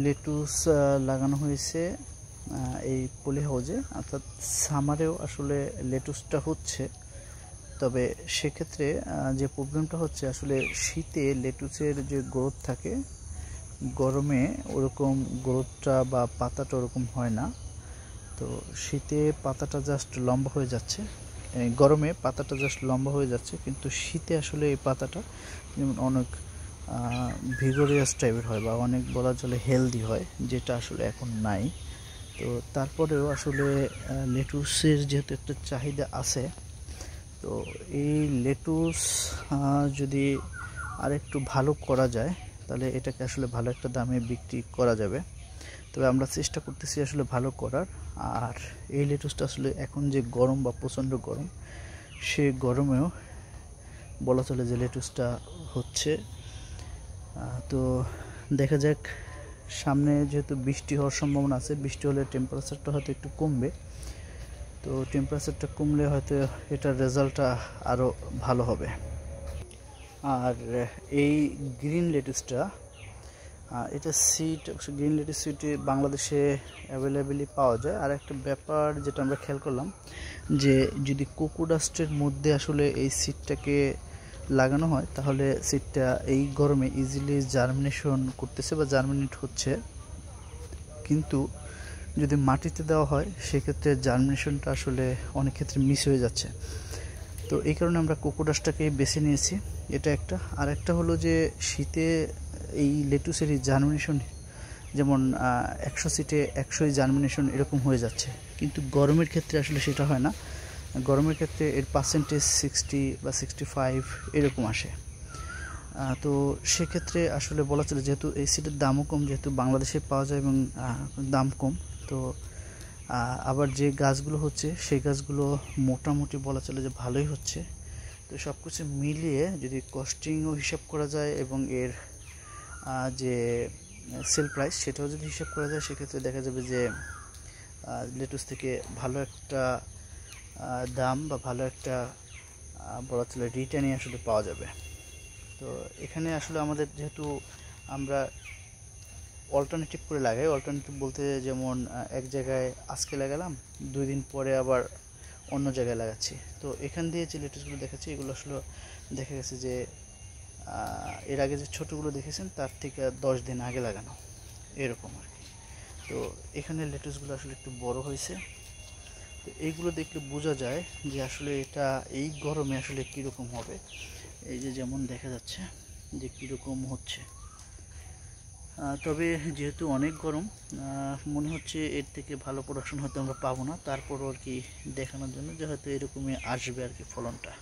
Lettuce লাগানো হয়েছে এই পলি হাউজে, অর্থাৎ সামারেও আসলে লেটুসটা হচ্ছে। তবে সেক্ষেত্রে যে প্রবলেমটা হচ্ছে, আসলে শীতে লেটুসের যে গ্রোথ থাকে, গরমে ওরকম গ্রোথটা বা পাতাটা ওরকম হয় না। তো শীতে পাতাটা জাস্ট লম্বা হয়ে যাচ্ছে, গরমে পাতাটা জাস্ট লম্বা হয়ে যাচ্ছে, কিন্তু শীতে আসলে এই পাতাটা যেমন অনেক ভিগোরিয়াস টাইপের হয় বা অনেক বলা চলে হেলদি হয়, যেটা আসলে এখন নাই। তো তারপরেও আসলে লেটুসের যেহেতু একটা চাহিদা আছে, তো এই লেটুস যদি আরেকটু ভালো করা যায় তাহলে এটাকে আসলে ভালো একটা দামে বিক্রি করা যাবে। তবে আমরা চেষ্টা করতেছি আসলে ভালো করার। আর এই লেটুসটা আসলে এখন যে গরম বা প্রচণ্ড গরম, সে গরমেও বলা চলে যে লেটুসটা হচ্ছে। তো দেখা যাক, সামনে যেহেতু বৃষ্টি হওয়ার সম্ভাবনা আছে, বৃষ্টি হলে টেম্পারেচারটা হয়তো একটু কমবে। তো টেম্পারেচারটা কমলে হয়তো এটার রেজাল্টটা আরও ভালো হবে। আর এই গ্রিন লেটুসটা, এটা সিড, গ্রিন লেটুস সিড বাংলাদেশে অ্যাভেলেবেলই পাওয়া যায়। আর একটা ব্যাপার যেটা আমরা খেয়াল করলাম, যে যদি কোকোডাস্টের মধ্যে আসলে এই সিডটাকে লাগানো হয় তাহলে সিডটা এই গরমে ইজিলি জার্মিনেশন করতেছে বা জার্মিনেট হচ্ছে। কিন্তু যদি মাটিতে দেওয়া হয় সেক্ষেত্রে জার্মিনেশনটা আসলে অনেক ক্ষেত্রে মিস হয়ে যাচ্ছে। তো এই কারণে আমরা কোকোডাস্টটাকে বেছে নিয়েছি, এটা একটা। আর একটা হলো যে শীতে এই লেটুসেরই জার্মিনেশন যেমন 100 সিটে 100ই জার্মিনেশন এরকম হয়ে যাচ্ছে, কিন্তু গরমের ক্ষেত্রে আসলে সেটা হয় না। গরমের ক্ষেত্রে এর পার্সেন্টেজ 60 বা 65 এরকম আসে। তো সেক্ষেত্রে আসলে বলা চলে, যেহেতু এই সিটের দামও কম, যেহেতু বাংলাদেশে পাওয়া যায় এবং দাম কম, তো আবার যে গাছগুলো হচ্ছে সেই গাছগুলো মোটামুটি বলা চলে যে ভালোই হচ্ছে। তো সব কিছু মিলিয়ে যদি কস্টিংও হিসাব করা যায় এবং এর যে সেল প্রাইস সেটাও যদি হিসাব করা যায়, সেক্ষেত্রে দেখা যাবে যে লেটুস থেকে ভালো একটা দাম বা ভালো একটা বলা চলে রিটার্নই আসলে পাওয়া যাবে। তো এখানে আসলে আমাদের যেহেতু আমরা অল্টারনেটিভ করে লাগাই, অল্টারনেটিভ বলতে যেমন এক জায়গায় আজকে লাগালাম, 2 দিন পরে আবার অন্য জায়গায় লাগাচ্ছি। তো এখান দিয়ে যে লেটুসগুলো দেখাচ্ছি এগুলো আসলে দেখা গেছে যে এর আগে যে ছোটোগুলো দেখেছেন তার থেকে 10 দিন আগে লাগানো, এরকম আর কি। তো এখানে লেটুসগুলো আসলে একটু বড় হয়েছে। তো এইগুলো দেখলে বোঝা যায় যে আসলে এটা এই গরমে আসলে কীরকম হবে। এই যে যেমন দেখা যাচ্ছে যে কীরকম হচ্ছে। তবে যেহেতু অনেক গরম, মনে হচ্ছে এর থেকে ভালো প্রোডাকশন হয়তো আমরা পাবো না, তারপরও আর কি দেখানোর জন্য যে হয়তো এরকমই আসবে আর কি ফলনটা।